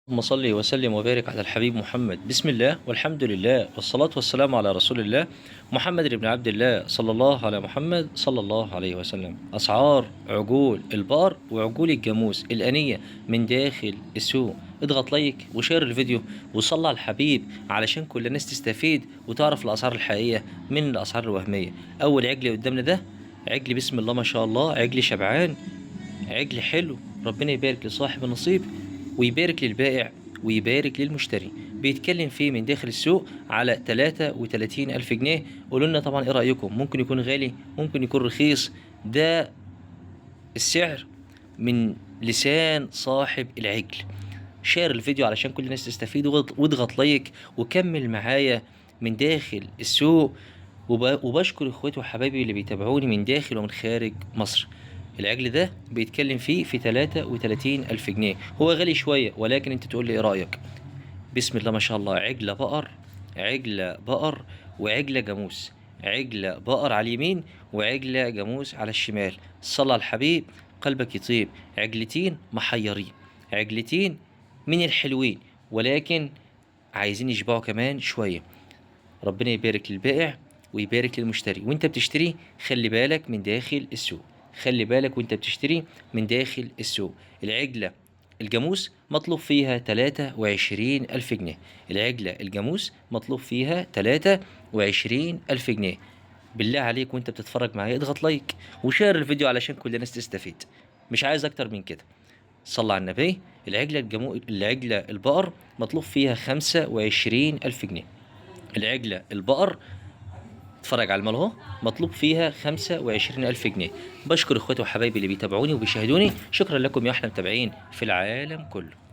اللهم صل وسلم وبارك على الحبيب محمد. بسم الله والحمد لله والصلاة والسلام على رسول الله محمد بن عبد الله صلى الله على محمد صلى الله عليه وسلم. أسعار عجول البقر وعجول الجاموس الآنية من داخل السوق. اضغط لايك وشير الفيديو وصلى على الحبيب علشان كل الناس تستفيد وتعرف الأسعار الحقيقية من الأسعار الوهمية. أول عجل قدامنا ده عجل بسم الله ما شاء الله، عجل شبعان، عجل حلو. ربنا يبارك لصاحب النصيب ويبارك للبائع ويبارك للمشتري. بيتكلم فيه من داخل السوق على 33 ألف جنيه. قولوا لنا طبعا ايه رأيكم، ممكن يكون غالي ممكن يكون رخيص، ده السعر من لسان صاحب العجل. شير الفيديو علشان كل الناس تستفيد واضغط لايك وكمل معايا من داخل السوق. وبشكر اخواتي وحبايبي اللي بيتابعوني من داخل ومن خارج مصر. العجل ده بيتكلم فيه في 33 ألف جنيه. هو غالي شوية ولكن انت تقول لي ايه رأيك. بسم الله ما شاء الله، عجلة بقر، عجلة بقر وعجلة جاموس. عجلة بقر على اليمين وعجلة جاموس على الشمال. صلى على الحبيب قلبك يطيب. عجلتين محيرين، عجلتين من الحلوين ولكن عايزين يشبعوا كمان شوية. ربنا يبارك للبائع ويبارك للمشتري. وانت بتشتري خلي بالك من داخل السوق، خلي بالك وانت بتشتري من داخل السوق. العجلة الجاموس مطلوب فيها 23 ألف جنيه. العجلة الجاموس مطلوب فيها 23 ألف جنيه. بالله عليك وانت بتتفرج معايا اضغط لايك وشير الفيديو علشان كل الناس تستفيد. مش عايز اكتر من كده. صلى على النبي. العجلة البقر مطلوب فيها 25 ألف جنيه. العجلة البقر اتفرج على المال اهو مطلوب فيها 25 ألف جنيه. بشكر اخواتي وحبايبي اللي بيتابعوني وبيشاهدوني. شكرا لكم يا احلى متابعين في العالم كله.